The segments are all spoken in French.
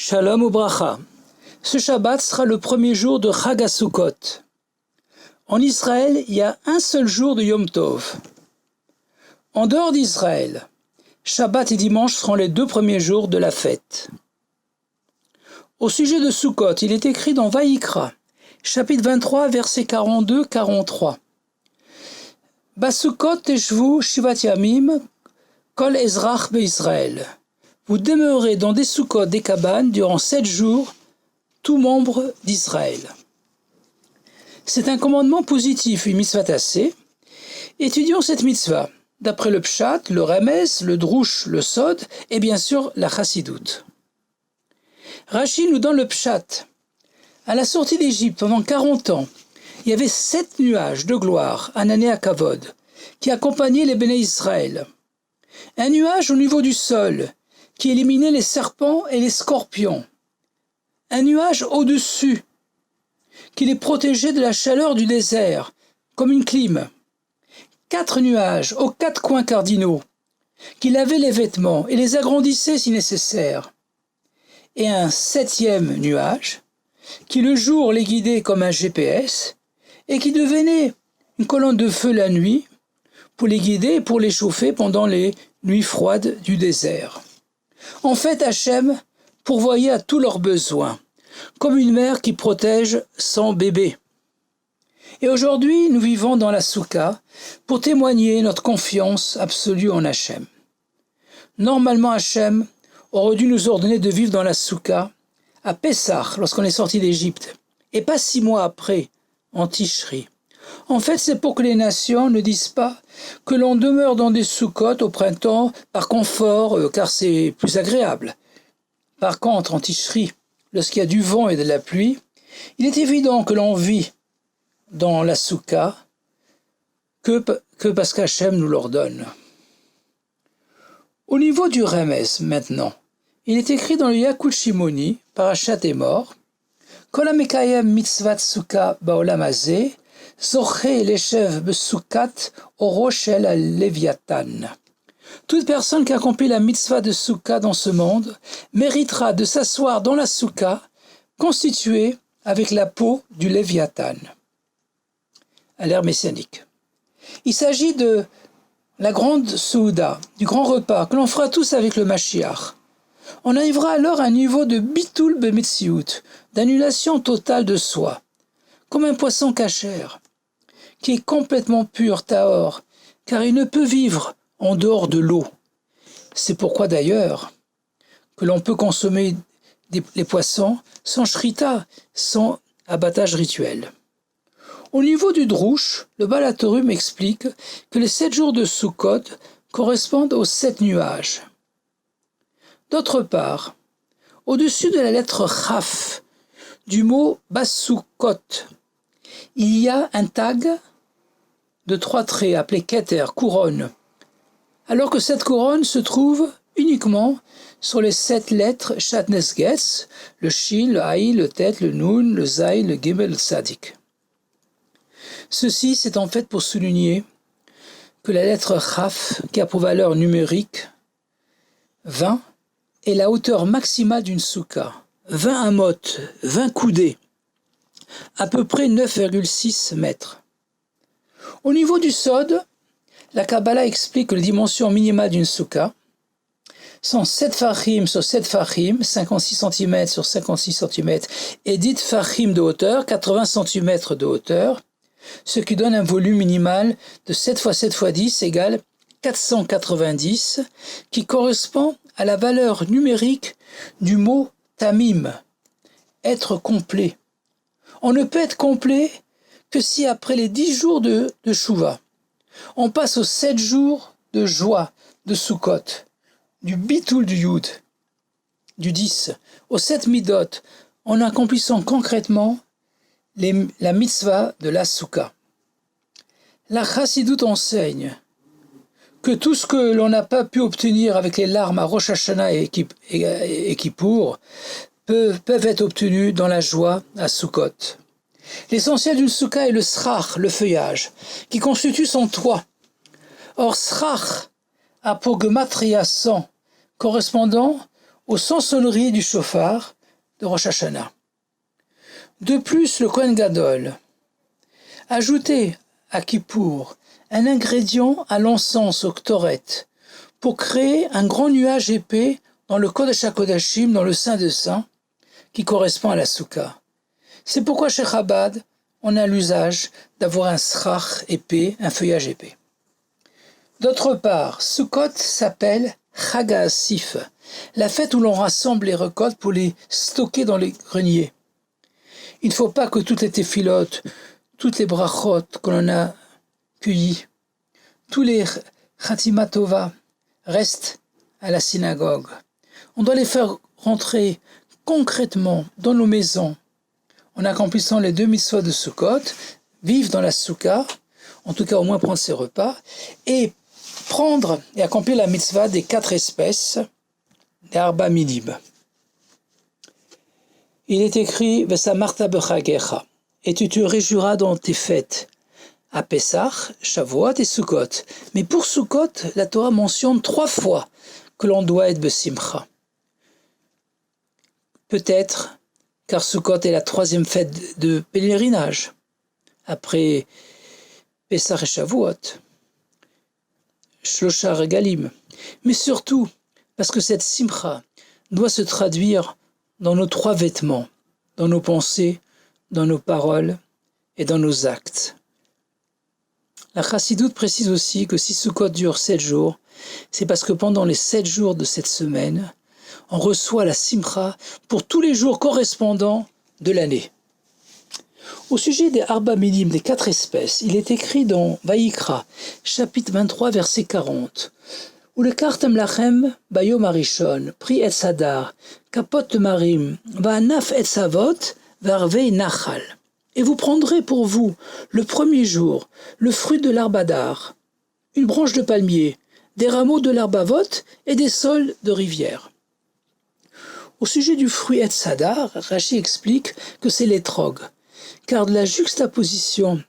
Shalom Ubracha. Ce Shabbat sera le premier jour de Chag HaSukkot. En Israël, il y a un seul jour de Yom Tov. En dehors d'Israël, Shabbat et dimanche seront les deux premiers jours de la fête. Au sujet de Sukkot, il est écrit dans Vaïkra, chapitre 23, versets 42-43. Basukot teshvu shivat yamim kol ezrach be'Israël. Vous demeurez dans des Sukkot, des cabanes, durant 7 jours, tout membre d'Israël. C'est un commandement positif, une mitzvah tassée. Étudions cette mitzvah d'après le Pshat, le Remez, le Drush, le Sod et bien sûr la Chassidoute. Rashi nous donne le Pshat. À la sortie d'Égypte, pendant 40 ans, il y avait 7 nuages de gloire, Anané à Kavod, qui accompagnaient les Béné Israël. Un nuage au niveau du sol, qui éliminait les serpents et les scorpions. Un nuage au-dessus, qui les protégeait de la chaleur du désert, comme une clim. 4 nuages aux 4 coins cardinaux, qui lavaient les vêtements et les agrandissaient si nécessaire. Et un 7e nuage, qui le jour les guidait comme un GPS, et qui devenait une colonne de feu la nuit, pour les guider et pour les chauffer pendant les nuits froides du désert. En fait, Hachem pourvoyait à tous leurs besoins, comme une mère qui protège son bébé. Et aujourd'hui, nous vivons dans la Souka pour témoigner notre confiance absolue en Hachem. Normalement, Hachem aurait dû nous ordonner de vivre dans la Souka à Pessah, lorsqu'on est sorti d'Égypte, et pas 6 mois après, en Tishri. En fait, c'est pour que les nations ne disent pas que l'on demeure dans des Sukkot au printemps par confort, car c'est plus agréable. Par contre, en Tishri, lorsqu'il y a du vent et de la pluie, il est évident que l'on vit dans la Souka que parce qu'Hachem nous l'ordonne. Au niveau du Remez, maintenant, il est écrit dans le Yakut Shimoni, Parashat Emor, Kol HaMekayem mitzvat Souka ba'olam hazeh, Zoché leshev besoukat oro shel Léviathan. Toute personne qui accomplit la mitzvah de Souka dans ce monde méritera de s'asseoir dans la Souka constituée avec la peau du Léviathan, à l'ère messianique. Il s'agit de la grande Souda, du grand repas que l'on fera tous avec le Mashiach. On arrivera alors à un niveau de bitul bemetsiout, d'annulation totale de soi, comme un poisson cachère, qui est complètement pur, tahor, car il ne peut vivre en dehors de l'eau. C'est pourquoi d'ailleurs que l'on peut consommer les poissons sans shrita, sans abattage rituel. Au niveau du Drush, le Baal HaTurim explique que les 7 jours de Sukkot correspondent aux 7 nuages. D'autre part, au-dessus de la lettre Chaf du mot Basukot, il y a un tag de 3 traits appelé Keter, couronne, alors que cette couronne se trouve uniquement sur les 7 lettres Shatnesgetz, le Shin, le Aï, le Tet, le Nun, le Zay, le Gimel, le Tzadik. Ceci, c'est en fait pour souligner que la lettre Chaf, qui a pour valeur numérique 20, est la hauteur maximale d'une souka. 20 amot, 20 coudées, à peu près 9,6 mètres. Au niveau du Sod, la Kabbalah explique que les dimensions minimales d'une souka sont 7 fachim sur 7 fachim, 56 cm sur 56 cm, et 10 fachim de hauteur, 80 cm de hauteur, ce qui donne un volume minimal de 7 x 7 x 10 égale 490, qui correspond à la valeur numérique du mot tamim, être complet. On ne peut être complet que si après les 10 jours de Shuvah, on passe aux 7 jours de joie de Sukkot, du bitul du Yud, du 10, aux 7 midot, en accomplissant concrètement la mitzvah de la Souka. La Chassidoute enseigne que tout ce que l'on n'a pas pu obtenir avec les larmes à Rosh Hashanah et Kippour peuvent être obtenus dans la joie à Sukkot. L'essentiel d'une souka est le srach, le feuillage, qui constitue son toit. Or, srach a pour gematria 100, correspondant aux 100 sonneries du shofar de Rosh Hashanah. De plus, le Kohen Gadol ajoutait à Kippour un ingrédient à l'encens au Ktoret pour créer un grand nuage épais dans le Kodesh HaKodashim, dans le Saint de Saints, qui correspond à la Souka. C'est pourquoi chez Chabad, on a l'usage d'avoir un srach épais, un feuillage épais. D'autre part, Sukkot s'appelle Chag HaAsif, la fête où l'on rassemble les récoltes pour les stocker dans les greniers. Il ne faut pas que toutes les téphilotes, toutes les brachot que l'on a cueillies, tous les Chatima Tova restent à la synagogue. On doit les faire rentrer concrètement dans nos maisons en accomplissant les 2 mitzvot de Sukkot, vivre dans la souka, en tout cas au moins prendre ses repas, et prendre et accomplir la mitzvah des 4 espèces, des Arba Minim. Il est écrit « Vesamarta bechagecha » et tu te réjouiras dans tes fêtes, à Pessah, Shavuot et Sukkot. Mais pour Sukkot, la Torah mentionne 3 fois que l'on doit être besimcha. Peut-être car Sukkot est la 3e fête de pèlerinage, après Pessah et Shavuot, Shlosha Regalim, mais surtout parce que cette simcha doit se traduire dans nos 3 vêtements, dans nos pensées, dans nos paroles et dans nos actes. La Chassidoute précise aussi que si Sukkot dure 7 jours, c'est parce que pendant les 7 jours de cette semaine, on reçoit la simcha pour tous les jours correspondants de l'année. Au sujet des Arba Minim, des 4 espèces, il est écrit dans Vaïkra, chapitre 23, verset 40, « Ulekartem lachem bayom harishon, pri etz hadar, kapot marim, va'anaf etz avot, v'arvei nachal. » Et vous prendrez pour vous, le premier jour, le fruit de l'arbre hadar, une branche de palmier, des rameaux de l'arbre avot et des sols de rivière. Au sujet du fruit etz hadar, Rashi explique que c'est l'étrog, car de la juxtaposition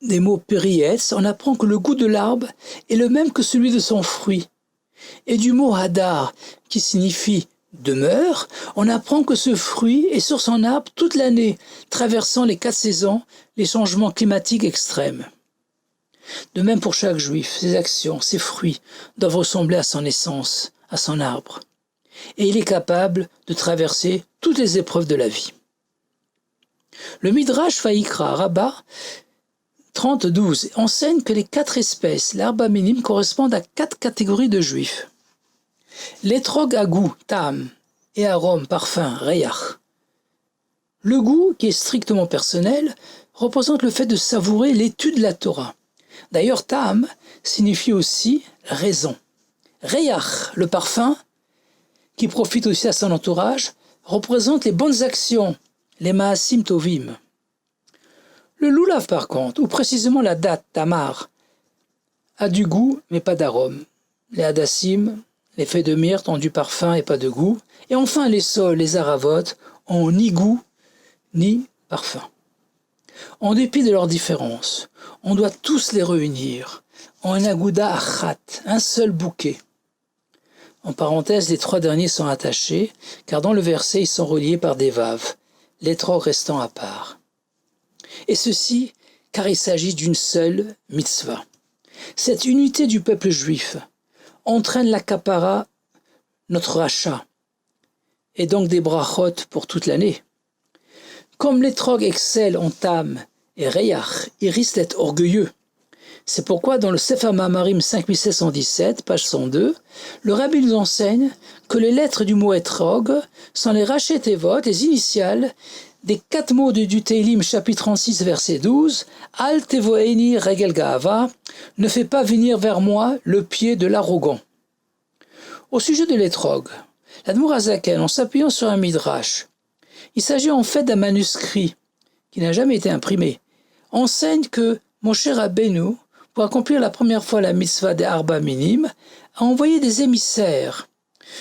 des mots périetz, on apprend que le goût de l'arbre est le même que celui de son fruit. Et du mot hadar, qui signifie demeure, on apprend que ce fruit est sur son arbre toute l'année, traversant les 4 saisons, les changements climatiques extrêmes. De même pour chaque juif, ses actions, ses fruits doivent ressembler à son essence, à son arbre. Et il est capable de traverser toutes les épreuves de la vie. Le Midrash Vaïkra Rabbah 30-12 enseigne que les 4 espèces, l'arba minim, correspondent à 4 catégories de juifs. L'étrog à goût, tam, et arôme, parfum, reyach. Le goût, qui est strictement personnel, représente le fait de savourer l'étude de la Torah. D'ailleurs, tam signifie aussi raison. Reyach, le parfum, qui profite aussi à son entourage, représente les bonnes actions, les maasim tovim. Le loulav, par contre, ou précisément la date, tamar, a du goût mais pas d'arôme. Les hadassim, les feuilles de myrte ont du parfum et pas de goût. Et enfin les sols, les aravot, ont ni goût ni parfum. En dépit de leurs différences, on doit tous les réunir en un agouda achat, un seul bouquet. En parenthèse, les 3 derniers sont attachés, car dans le verset, ils sont reliés par des vaves, l'étrog restant à part. Et ceci, car il s'agit d'une seule mitzvah. Cette unité du peuple juif entraîne la kapara, notre rachat, et donc des brachot pour toute l'année. Comme l'étrog excelle en tam et reyach, il risque d'être orgueilleux. C'est pourquoi dans le Sefer Mamarim 5717, page 102, le Rabbi nous enseigne que les lettres du mot étrog sont les rachet tevot, les initiales des 4 mots du Teilim chapitre 36 verset 12, Al tevoeni regel gaava, ne fais pas venir vers moi le pied de l'arrogant. Au sujet de l'étrog, l'Admour Hazaken, en s'appuyant sur un midrash, il s'agit en fait d'un manuscrit qui n'a jamais été imprimé, enseigne que Moshe Rabbeinu, pour accomplir la première fois la mitzvah des Arba Minim, a envoyé des émissaires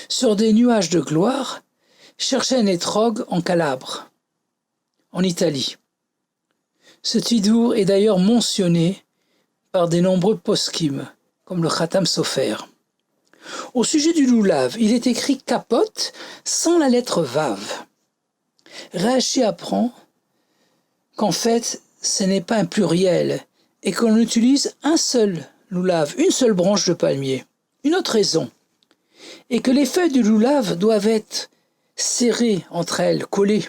sur des nuages de gloire chercher un étrog en Calabre, en Italie. Ce tidour est d'ailleurs mentionné par des nombreux poskim, comme le Khatam Sofer. Au sujet du loulav, il est écrit capote sans la lettre vav. Rashi apprend qu'en fait, ce n'est pas un pluriel et qu'on utilise un seul loulav, une seule branche de palmier. Une autre raison est que les feuilles du loulav doivent être serrées entre elles, collées.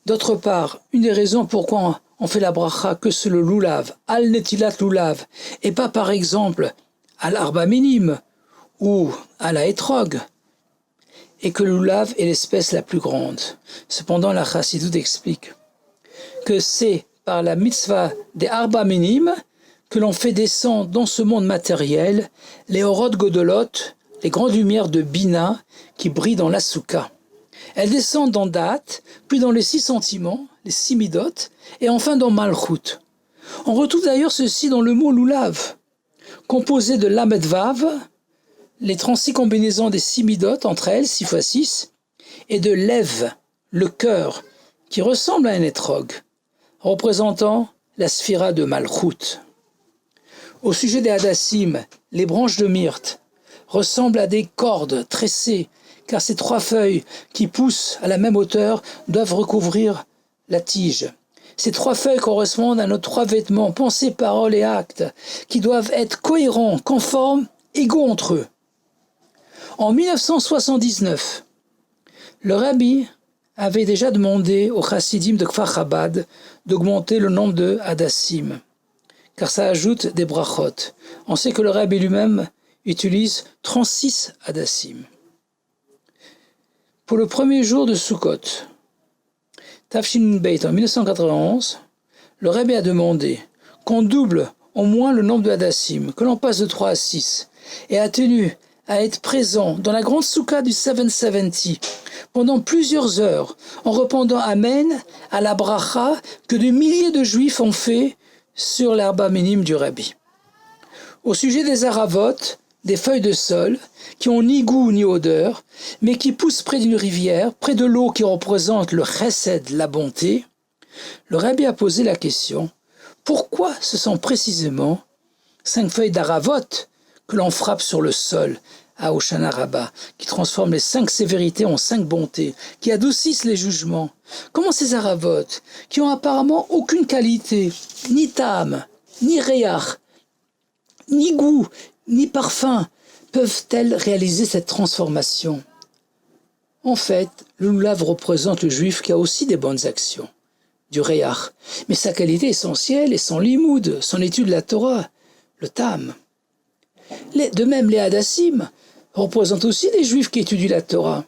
D'autre part, une des raisons pourquoi on fait la bracha que sur le loulav, al netilat loulav, et pas par exemple à l'arba minim ou à la hétrog, et que le loulav est l'espèce la plus grande. Cependant, la chassidoute explique que c'est par la mitzvah des arba minim que l'on fait descendre dans ce monde matériel les orot godolot, les grandes lumières de Bina qui brillent dans la soukha. Elles descendent dans Da'at, puis dans les 6 sentiments, les 6 midot, et enfin dans Malchut. On retrouve d'ailleurs ceci dans le mot loulav, composé de lamed vav, les 36 combinaisons des 6 midot entre elles, 6 fois 6, et de lev, le cœur, qui ressemble à un étrog, représentant la sphira de Malchut. Au sujet des hadassim, les branches de myrte ressemblent à des cordes tressées, car ces 3 feuilles qui poussent à la même hauteur doivent recouvrir la tige. Ces 3 feuilles correspondent à nos 3 vêtements, pensées, paroles et actes, qui doivent être cohérents, conformes, égaux entre eux. En 1979, le rabbi avait déjà demandé aux chassidim de Kfar Chabad d'augmenter le nombre de hadassim, car ça ajoute des brachot. On sait que le rabbi lui-même utilise 36 hadassim. Pour le premier jour de Sukkot, Tafshin Beit en 1991, le rabbi a demandé qu'on double au moins le nombre de hadassim, que l'on passe de 3 à 6, et a tenu à être présent dans la grande soukha du 770 pendant plusieurs heures en répondant Amen à la bracha que de milliers de juifs ont fait sur l'arba minime du rabbi. Au sujet des aravot, des feuilles de sol qui ont ni goût ni odeur, mais qui poussent près d'une rivière, près de l'eau qui représente le chesed, la bonté, le rabbi a posé la question, pourquoi ce sont précisément 5 feuilles d'aravot que l'on frappe sur le sol à Hoshana Rabbah, qui transforment les 5 sévérités en 5 bontés, qui adoucissent les jugements? Comment ces aravot, qui ont apparemment aucune qualité, ni tam, ni réach, ni goût, ni parfum, peuvent-elles réaliser cette transformation? En fait, le loulav représente le juif qui a aussi des bonnes actions, du réach, mais sa qualité essentielle est son limoud, son étude de la Torah, le tam. De même, les hadassim représentent aussi des juifs qui étudient la Torah.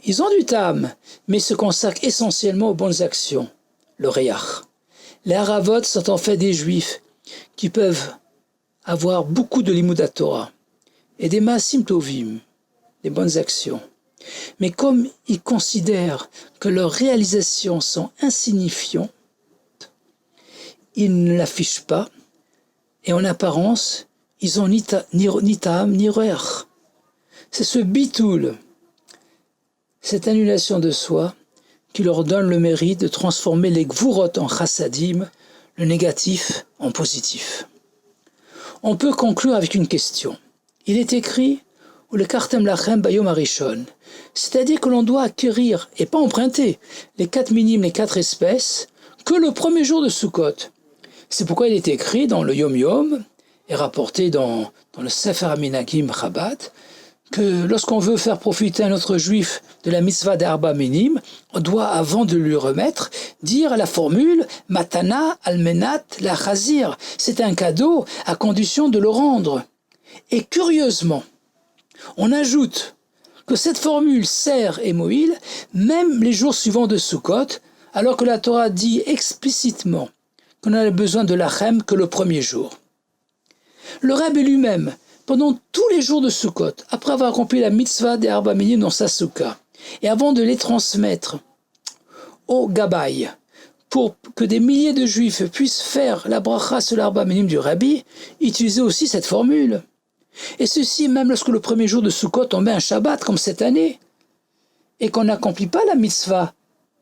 Ils ont du tam, mais se consacrent essentiellement aux bonnes actions, le réach. Les haravot sont en fait des juifs qui peuvent avoir beaucoup de limud Torah et des maasim tovim, des bonnes actions. Mais comme ils considèrent que leurs réalisations sont insignifiantes, ils ne l'affichent pas et en apparence, ils ont ni tam ni réach. C'est ce bitoul, cette annulation de soi, qui leur donne le mérite de transformer les gvurot en chassadim, le négatif en positif. On peut conclure avec une question. Il est écrit « ou le kartem lachem bayom arishon », c'est-à-dire que l'on doit acquérir, et pas emprunter, les 4 minimes, les 4 espèces, que le premier jour de Sukkot. C'est pourquoi il est écrit dans le Yom Yom, et rapporté dans le Sefer HaMinagim Chabad, que lorsqu'on veut faire profiter un autre juif de la mitzvah d'Arba Minim, on doit, avant de lui remettre, dire la formule « Matana almenat la chazir ». C'est un cadeau à condition de le rendre. Et curieusement, on ajoute que cette formule sert et moïl même les jours suivants de Sukkot, alors que la Torah dit explicitement qu'on n'a besoin de lachem que le premier jour. Le Rabbi lui-même, pendant tous les jours de Sukkot, après avoir accompli la mitzvah des Arba Minim dans sa soukha, et avant de les transmettre au Gabaï, pour que des milliers de juifs puissent faire la bracha sur l'Arba Minim du Rabbi, utilisait aussi cette formule. Et ceci même lorsque le premier jour de Sukkot tombait un Shabbat, comme cette année, et qu'on n'accomplit pas la mitzvah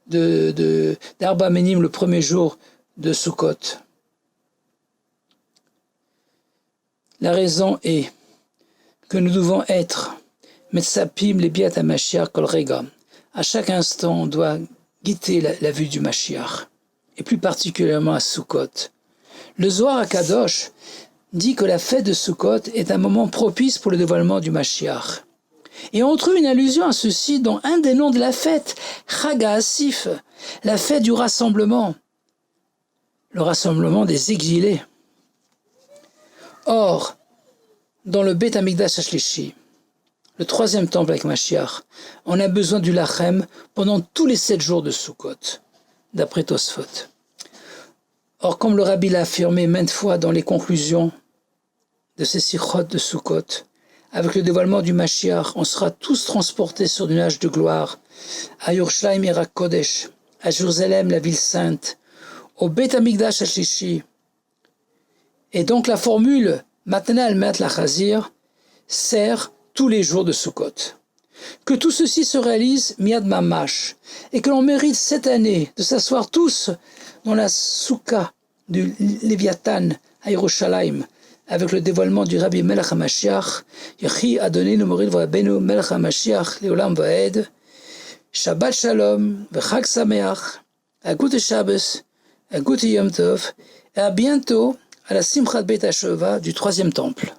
d'Arba Minim le premier jour de Sukkot. La raison est que nous devons être Metzapim les biat Mashiach kol rega. À chaque instant, on doit guetter la vue du Mashiach, et plus particulièrement à Sukkot. Le Zohar HaKadosh dit que la fête de Sukkot est un moment propice pour le dévoilement du Mashiach. Et on trouve une allusion à ceci dans un des noms de la fête, Chag HaAsif, la fête du rassemblement, le rassemblement des exilés. Or, dans le Beit Hamikdash Ashlishi, le troisième temple avec Mashiach, on a besoin du Lachem pendant tous les 7 jours de Sukkot, d'après Tosfot. Or, comme le Rabbi l'a affirmé maintes fois dans les conclusions de ces sikhot de Sukkot, avec le dévoilement du Mashiach, on sera tous transportés sur du nuage de gloire à Yerushalayim Ira Kodesh, à Jérusalem, la ville sainte, au Beit Hamikdash Ashlishi. Et donc la formule Matana al-Mat la-Chazir sert tous les jours de Sukkot. Que tout ceci se réalise miad mamash, et que l'on mérite cette année de s'asseoir tous dans la soukha du Léviathan à Yerushalayim, avec le dévoilement du Rabbi Melech HaMashiach, Yechi Adonenu Moril Rabbeinu Melech HaMashiach Leolam Vaed, Shabbat Shalom, V'Chag Sameach, à Gute Shabbos, à Gute Yom Tov, et à bientôt à la Simchat Beit HaShova du troisième temple.